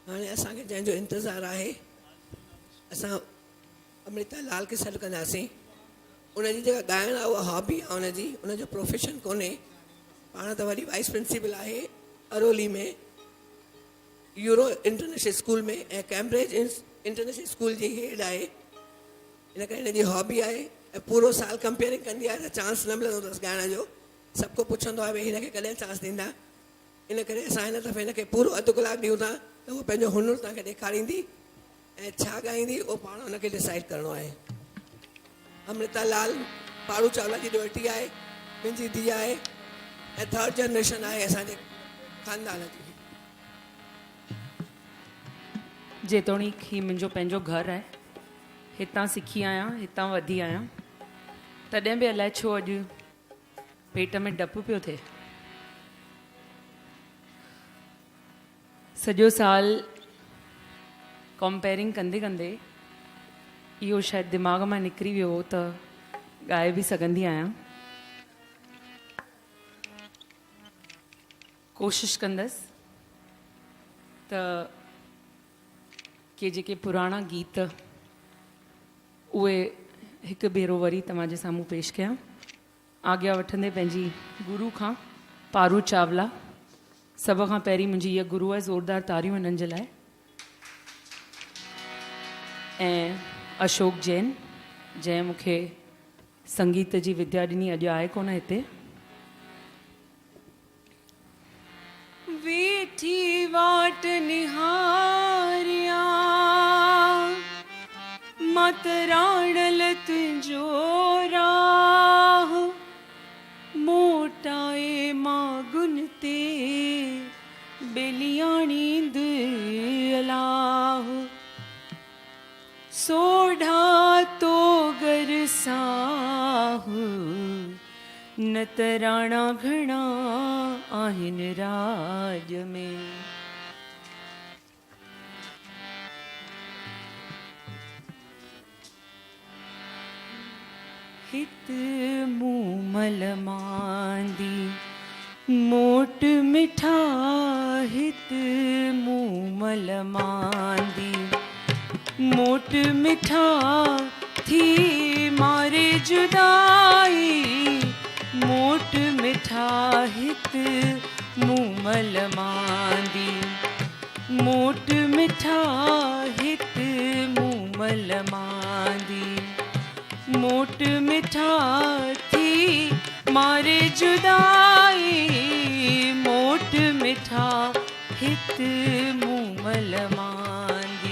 हाणे असांखे जंहिंजो इंतज़ारु आहे असां अमृता लाल खे सॾु कंदासीं। उनजी जेका ॻाइणु आहे उहा हॉबी आहे उनजी, उनजो प्रोफेशन कोन्हे। पाण त वरी वाइस प्रिंसिपल आहे अरोली में, यूरो इंटरनेशनल स्कूल में ऐं कैम्ब्रिज इंटरनेशनल स्कूल जी हेड आहे। इन करे हिनजी हॉबी आहे ऐं पूरो साल कंपेयरिंग कंदी आहे त चांस न मिलंदो अथसि ॻाइण जो। सभु को पुछंदो आहे भई हिनखे कॾहिं चांस ॾींदा। इन करे असां हिन दफ़े हिनखे पूरो अधु कलाकु ॾियूं था त उहो पंहिंजो हुनुरु तव्हांखे ॾेखारींदी ऐं छा ॻाईंदी उहो पाण हुनखे डिसाइड करिणो आहे। अमृता लाल पाड़ू चावला जी ॾोहिटी आहे, मुंहिंजी धीउ आहे ऐं थर्ड जनरेशन आहे असांजे ख़ानदान जी। जेतोणीकि ही मुंहिंजो पंहिंजो घरु आहे, हितां सिखी आहियां, हितां वधी आहियां, तॾहिं बि अलाए छो अॼु पेट में डपु पियो थिए। सॼो साल कंपेयरिंग कंदे कंदे इहो शायदि दिमाग़ मां निकिरी वियो हो त ॻाए बि सघंदी आहियां। कोशिशि कंदसि त के जेके पुराणा गीत उहे हिकु भेरो वरी तव्हांजे साम्हूं पेश कयां। आज्ञा वठंदे पंहिंजी गुरू खां, पारू चावला। सभ खां पहिरीं मुंहिंजी इहा गुरू आहे, ज़ोरदार तारियूं हिननि जे लाइ। ऐं अशोक जैन, जंहिं मूंखे संगीत जी विद्या ॾिनी, अॼु आहे कोन हिते। वेठी वाट निहारिया मतराणल तुंहिंजो राह, मोटाए मागुन ते बेलियाणी दिलाह, सोढ़ा तो गरसाह, नतराणा घणा आहिनि राज में। हित मूमल मांदी मोट मिठा, हित मूमल मांदी मोट मिठा, थी मारे जुदाई मोट मिठा, हित मूमल मांदी मोट मिठा, हित मूमल मांदी मोट मिठा, थी मारे जुदाई मोट मिठा, हित मूमल मांदी।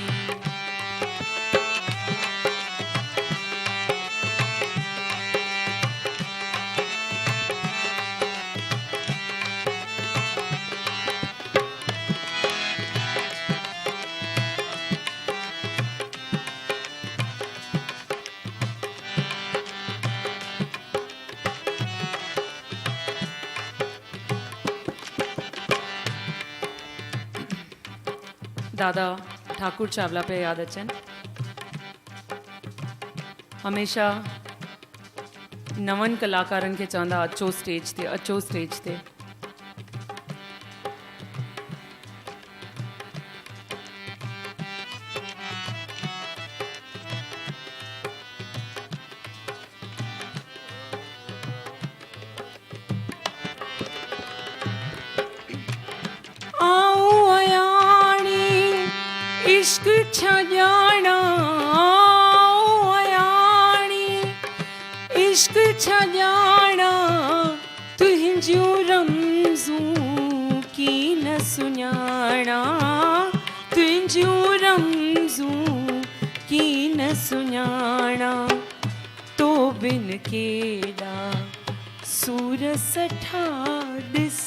दादा ठाकुर चावला पे याद अचनि। हमेशा नवनि कलाकारनि खे चवंदा अचो स्टेज ते, अचो स्टेज ते। इश्क छॼाणा अयाणी, इश्क छॼाणा तुंहिंजूं रमज़ूं की न सुञाणा, तुंहिंजूं रमज़ूं की न सुञाणा, तो बिन केॾा सूर सठा ॾिस,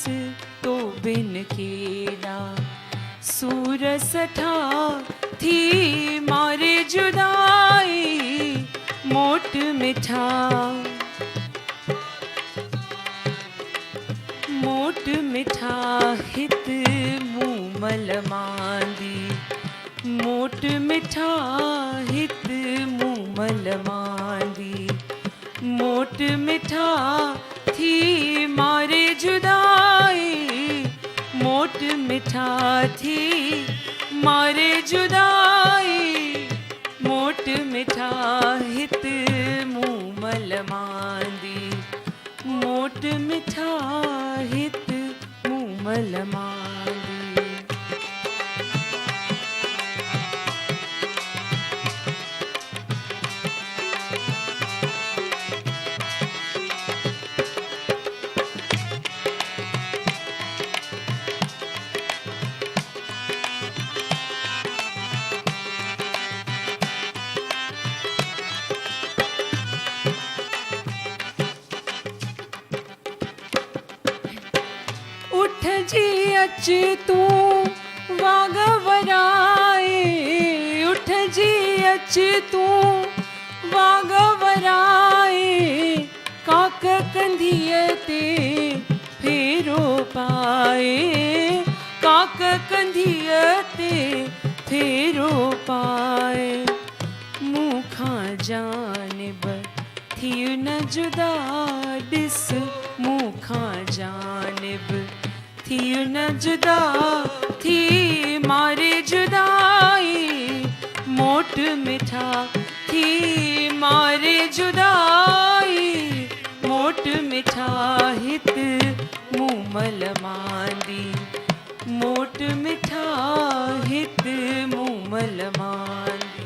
तो बिन केॾा सूर सठा, थी मारे जुदाई मोट मिठा, मोट मिठा, हित मूमल मांदी मोट मिठा, हित मूमल मांदी मोट मिठा, थी मारे जुदाई मोट मिठा, थी मारे जुदाई मोट मिठा हित मुँह मल मांदी मोट मिठा हित मुँह मल मांदी। उठ जी अच तू वागवराए उठ जी अच तू वागवराए काक कंधिय ते फेरो पाए काक कंधिय ते फेरो पाए मुखां जानिब थी न जुदा ॾिस मुखां जानिब थी न जुदा थी मारे जुदाई मोट मिठा थी मारे जुदाई मोट मिठा हित मुँह मल मांदी मोट मिठा हित मुँह मल मांदी।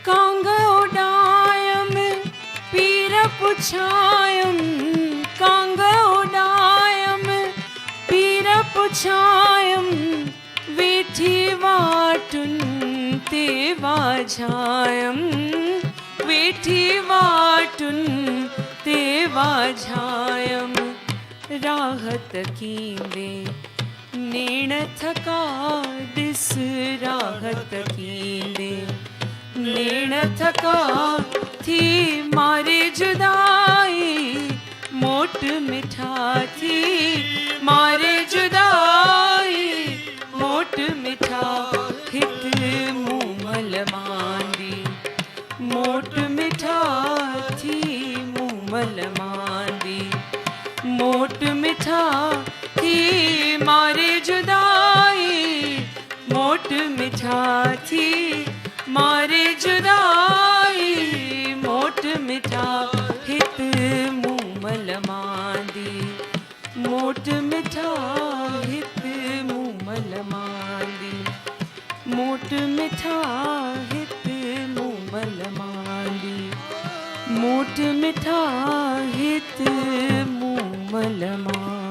कांग उडायम पीर पुछायम कांग उडायम पीर पुछायम वेठी वाटुन ते वाझायम वेठी वाटुन ते वाझायम राहत कींदे नेण थका ॾिस राहत कींदे नेण थका थी मारे जुदाई मोट मिठा थी मारे जुदाई मोट मिठा हित मुँह मल मांदी मोट मिठा थी मुँह मल मांदी मोट मिठा थी मारे जुदाई मोट मिठा थी मारे जुदाई मोट मिठा हित मुँह मल मांदी मोट मिठा हित मुँह मल मांदी मोट मिठा हित मुँह मल मांदी मोट मिठा हित मुँह मल मांदी।